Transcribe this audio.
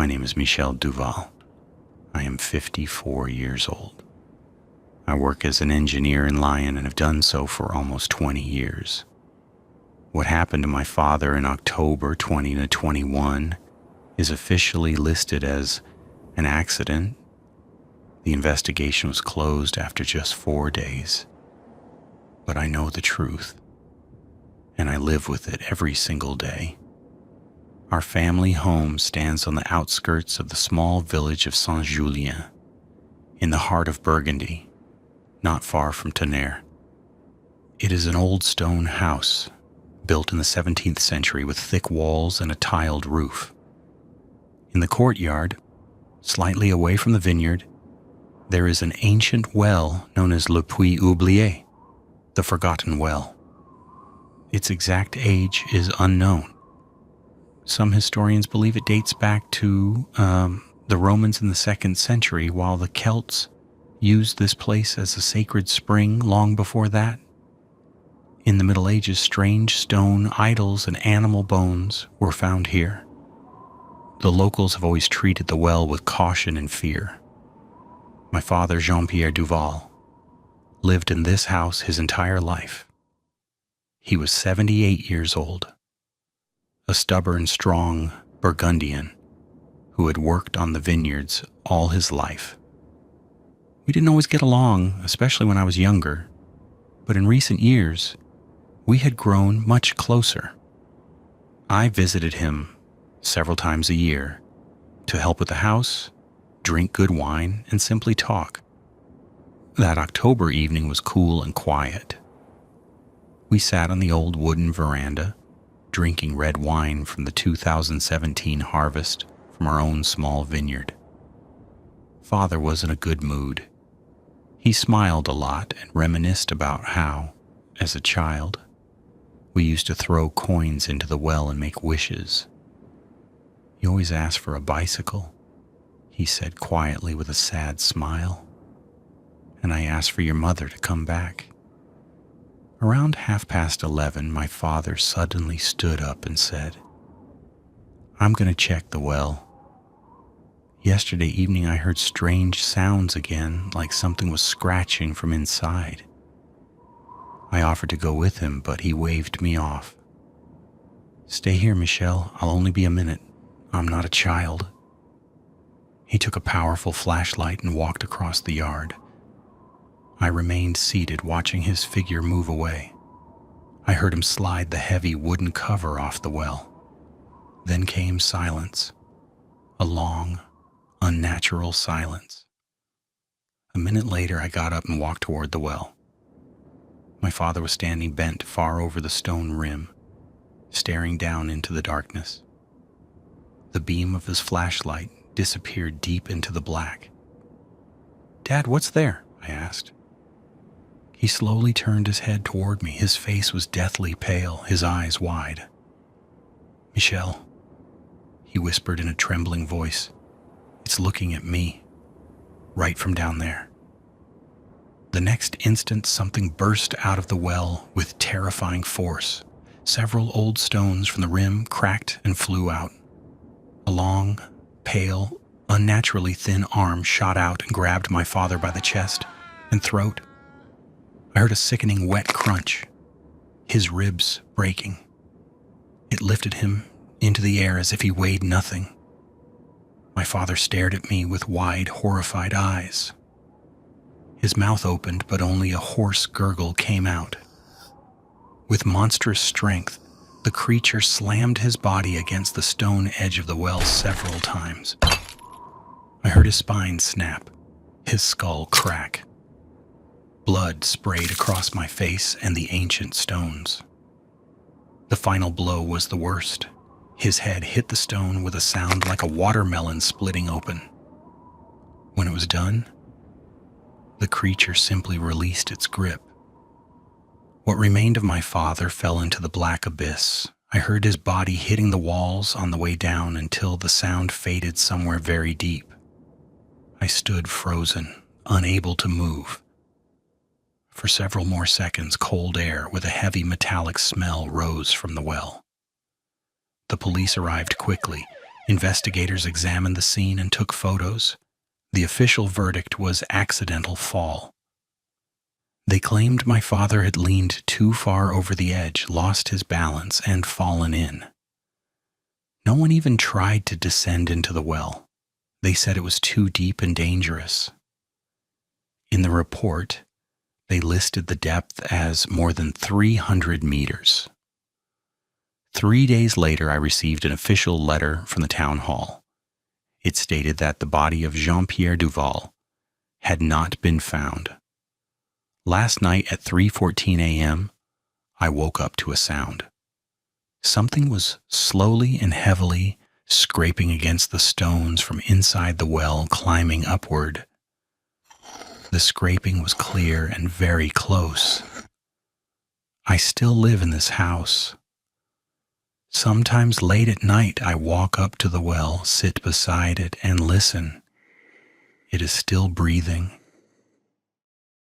name is Michel Duval. I am 54 years old. I work as an engineer in Lyon and have done so for almost 20 years. What happened to my father in October 2021 is officially listed as an accident. The investigation was closed after just 4 days. But I know the truth, and I live with it every single day. Our family home stands on the outskirts of the small village of Saint-Julien, in the heart of Burgundy, not far from Tonnerre. It is an old stone house, built in the 17th century with thick walls and a tiled roof. In the courtyard, slightly away from the vineyard, there is an ancient well known as le Puits Oublié, the Forgotten Well. Its exact age is unknown. Some historians believe it dates back to the Romans in the 2nd century, while the Celts used this place as a sacred spring long before that. In the Middle Ages, strange stone idols and animal bones were found here. The locals have always treated the well with caution and fear. My father, Jean-Pierre Duval, lived in this house his entire life. He was 78 years old, a stubborn, strong Burgundian who had worked on the vineyards all his life. We didn't always get along, especially when I was younger, but in recent years, we had grown much closer. I visited him several times a year to help with the house, drink good wine, and simply talk. That October evening was cool and quiet. We sat on the old wooden veranda, drinking red wine from the 2017 harvest from our own small vineyard. Father was in a good mood. He smiled a lot and reminisced about how, as a child, we used to throw coins into the well and make wishes. You always asked for a bicycle, he said quietly with a sad smile. And I asked for your mother to come back. Around 11:30, my father suddenly stood up and said, "I'm going to check the well. Yesterday evening I heard strange sounds again, like something was scratching from inside." I offered to go with him, but he waved me off. "Stay here, Michel. I'll only be a minute. I'm not a child." He took a powerful flashlight and walked across the yard. I remained seated, watching his figure move away. I heard him slide the heavy wooden cover off the well. Then came silence, a long, unnatural silence. A minute later, I got up and walked toward the well. My father was standing bent far over the stone rim, staring down into the darkness. The beam of his flashlight disappeared deep into the black. "Dad, what's there?" I asked. He slowly turned his head toward me. His face was deathly pale, his eyes wide. "Michel," he whispered in a trembling voice, "it's looking at me, right from down there." The next instant, something burst out of the well with terrifying force. Several old stones from the rim cracked and flew out. A long, pale, unnaturally thin arm shot out and grabbed my father by the chest and throat. I heard a sickening wet crunch, his ribs breaking. It lifted him into the air as if he weighed nothing. My father stared at me with wide, horrified eyes. His mouth opened, but only a hoarse gurgle came out. With monstrous strength, the creature slammed his body against the stone edge of the well several times. I heard his spine snap, his skull crack. Blood sprayed across my face and the ancient stones. The final blow was the worst. His head hit the stone with a sound like a watermelon splitting open. When it was done, the creature simply released its grip. What remained of my father fell into the black abyss. I heard his body hitting the walls on the way down until the sound faded somewhere very deep. I stood frozen, unable to move. For several more seconds, cold air with a heavy metallic smell rose from the well. The police arrived quickly, Investigators examined the scene and took photos. The official verdict was accidental fall. They claimed my father had leaned too far over the edge, lost his balance, and fallen in. No one even tried to descend into the well. They said it was too deep and dangerous. In the report, they listed the depth as more than 300 meters. 3 days later, I received an official letter from the town hall. It stated that the body of Jean-Pierre Duval had not been found. Last night at 3:14 a.m., I woke up to a sound. Something was slowly and heavily scraping against the stones from inside the well, climbing upward. The scraping was clear and very close. I still live in this house. Sometimes late at night, I walk up to the well, sit beside it, and listen. It is still breathing,